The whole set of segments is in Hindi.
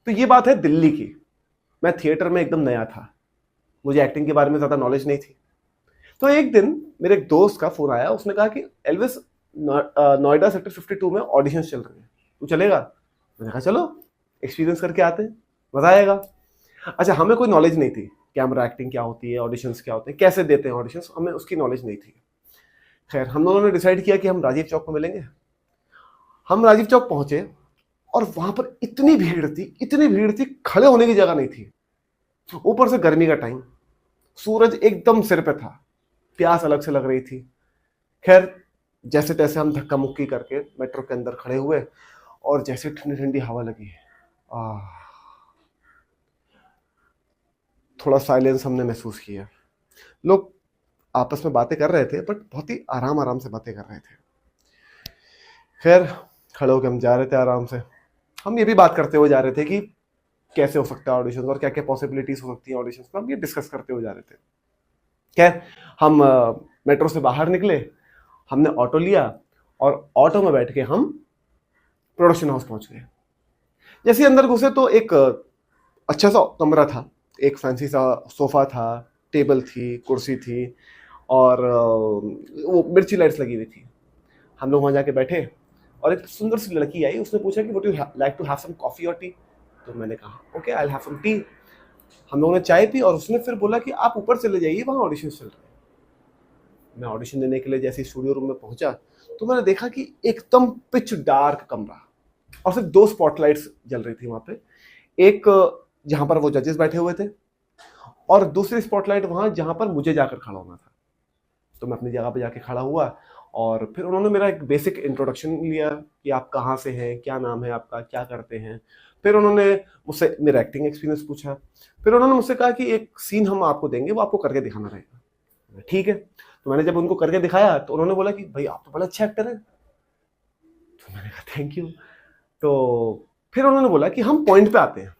तो ये बात है दिल्ली की। मैं थिएटर में एकदम नया था, मुझे एक्टिंग के बारे में ज़्यादा नॉलेज नहीं थी। तो एक दिन मेरे एक दोस्त का फ़ोन आया, उसने कहा कि एल्विस, नोएडा सेक्टर 52 में ऑडिशंस चल रहे हैं, तू चलेगा? मैंने कहा चलो, एक्सपीरियंस करके आते हैं, मज़ा आएगा। अच्छा, हमें कोई नॉलेज नहीं थी, कैमरा एक्टिंग क्या होती है, ऑडिशंस क्या होते हैं, कैसे देते हैं ऑडिशंस, हमें उसकी नॉलेज नहीं थी। खैर, हम लोगों ने डिसाइड किया कि हम राजीव चौक में मिलेंगे। हम राजीव चौक पहुंचे और वहां पर इतनी भीड़ थी, इतनी भीड़ थी, खड़े होने की जगह नहीं थी। ऊपर से गर्मी का टाइम, सूरज एकदम सिर पे था, प्यास अलग से लग रही थी। खैर, जैसे तैसे हम धक्का मुक्की करके मेट्रो के अंदर खड़े हुए और जैसे ठंडी ठंडी हवा लगी, थोड़ा साइलेंस हमने महसूस किया। लोग आपस में बातें कर रहे थे, बट बहुत ही आराम आराम से बातें कर रहे थे। खैर, खड़े होकर हम जा रहे थे आराम से। हम ये भी बात करते हुए जा रहे थे कि कैसे हो सकता है ऑडिशन और क्या क्या पॉसिबिलिटीज हो सकती है ऑडिशन में, हम ये डिस्कस करते हुए जा रहे थे। खैर, हम मेट्रो से बाहर निकले, हमने ऑटो लिया और ऑटो में बैठ के हम प्रोडक्शन हाउस पहुंच गए। जैसे अंदर घुसे तो एक अच्छा सा कमरा था, एक फैंसी सा सोफा था, टेबल थी, कुर्सी थी और वो मिर्ची लाइट्स लगी हुई थी। हम लोग वहाँ जाके बैठे और एक सुंदर सी लड़की आई, उसने पूछा कि would you like to have some coffee और टी? तो मैंने कहा okay, I will have some tea. हम लोगों ने चाय पी और उसने फिर बोला कि आप ऊपर चले जाइए, वहाँ ऑडिशन चल रहे हैं। मैं ऑडिशन देने के लिए जैसे स्टूडियो रूम में पहुंचा तो मैंने देखा कि एकदम पिच डार्क कमरा और सिर्फ 2 स्पॉटलाइट्स जल रही थी वहाँ पे। एक जहाँ पर वो जजेस बैठे हुए थे और दूसरी स्पॉटलाइट वहाँ जहाँ पर मुझे जाकर खड़ा होना था। तो मैं अपनी जगह पे जाके खड़ा हुआ और फिर उन्होंने मेरा एक बेसिक इंट्रोडक्शन लिया कि आप कहाँ से हैं, क्या नाम है आपका, क्या करते हैं। फिर उन्होंने मुझसे मेरा एक्टिंग एक्सपीरियंस पूछा। फिर उन्होंने मुझसे कहा कि एक सीन हम आपको देंगे, वो आपको करके दिखाना रहेगा। ठीक है। तो मैंने जब उनको करके दिखाया तो उन्होंने बोला कि भाई आप तो बड़ा अच्छा एक्टर है। तो मैंने कहा थैंक यू। तो फिर उन्होंने बोला कि हम पॉइंट पे आते हैं।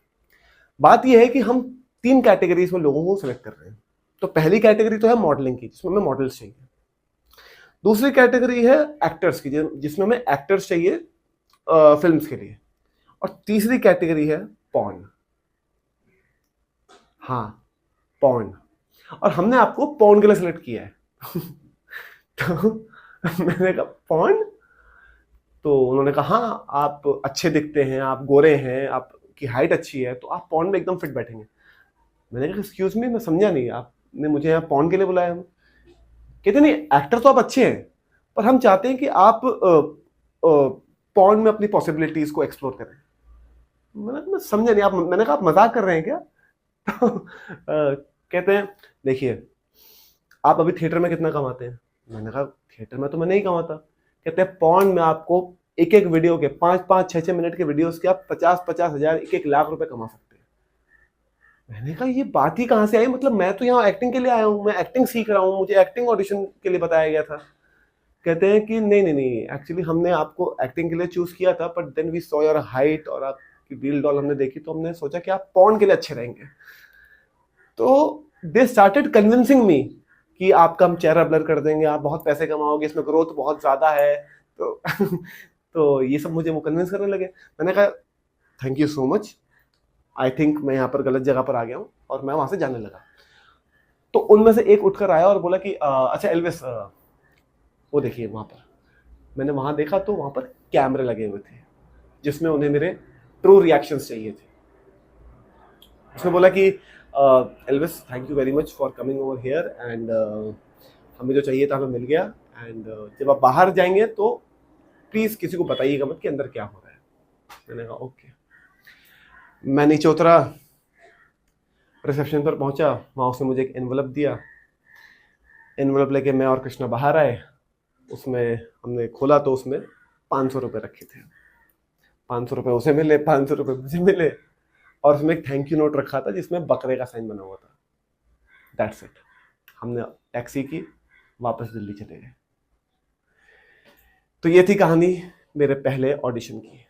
बात यह है कि हम 3 कैटेगरीज में लोगों को सिलेक्ट कर रहे हैं। तो पहली कैटेगरी तो है मॉडलिंग की, जिसमें हमें मॉडल्स चाहिए। दूसरी कैटेगरी है एक्टर्स की, जिसमें हमें एक्टर्स चाहिए फिल्म्स के लिए। और तीसरी कैटेगरी है पॉर्न। हाँ, पॉर्न। और हमने आपको पॉर्न के लिए सिलेक्ट किया है। तो मैंने कहा पॉर्न? तो उन्होंने कहा हाँ, आप अच्छे दिखते हैं, आप गोरे हैं, आपकी हाइट अच्छी है, तो आप पॉर्न में एकदम फिट बैठेंगे। मैंने कहा एक्सक्यूज मी, मैं समझा नहीं, आपने मुझे यहाँ पॉर्न के लिए बुलाया? कहते नहीं, एक्टर तो आप अच्छे हैं, पर हम चाहते हैं कि आप पॉर्न में अपनी पॉसिबिलिटीज को एक्सप्लोर करें। मैं समझा नहीं, आप, मैंने कहा आप मजाक कर रहे हैं क्या? तो कहते हैं देखिए, आप अभी थिएटर में कितना कमाते हैं? मैंने कहा थिएटर में तो मैं नहीं कमाता। कहते हैं पॉर्न में आपको एक एक वीडियो के 5-5, 6-6 मिनट के वीडियोस के आप 50-50 हजार, 1-1 लाख रुपए कमा सकते हैं। मैंने कहा ये बात ही कहाँ से आई, मतलब मैं तो यहाँ एक्टिंग के लिए आया हूँ, मैं एक्टिंग सीख रहा हूँ, मुझे एक्टिंग ऑडिशन के लिए बताया गया था। कहते हैं कि नहीं नहीं नहीं, एक्चुअली हमने आपको एक्टिंग के लिए चूज किया था, but then we saw your height और आपकी डील डॉल हमने देखी, तो हमने सोचा कि आप पॉर्न के लिए अच्छे रहेंगे। तो दे स्टार्टेड कन्विंसिंग मी कि आपका हम चेहरा ब्लर कर देंगे, आप बहुत पैसे कमाओगे, इसमें ग्रोथ बहुत ज्यादा है। तो तो ये सब मुझे वो कन्विंस करने लगे। मैंने कहा thank you so much, I think मैं यहाँ पर गलत जगह पर आ गया हूँ, और मैं वहां से जाने लगा। तो उनमें से एक उठकर आया और बोला कि अच्छा एल्विस, वो देखिए वहां पर। मैंने वहां देखा तो वहां पर कैमरे लगे हुए थे, जिसमें उन्हें मेरे ट्रू रिएक्शंस चाहिए थे। उसने बोला कि Elvis, thank you very much for coming over here, and हमें जो चाहिए था हमें मिल गया, एंड जब आप बाहर जाएंगे तो प्लीज किसी को बताइएगा मत कि अंदर क्या हो रहा है। मैंने कहा ओके। मैं नीचे उतरा, रिसेप्शन पर पहुंचा, वहां उसने मुझे एक एनवलप दिया। एनवलप लेके मैं और कृष्णा बाहर आए। उसमें हमने खोला तो उसमें 500 रुपये रखे थे। 500 रुपये उसे मिले, 500 रुपये मुझे मिले, और उसमें एक थैंक यू नोट रखा था जिसमें बकरे का साइन बना हुआ था। That's it. हमने टैक्सी की, वापस दिल्ली चले गए। तो ये थी कहानी मेरे पहले ऑडिशन की।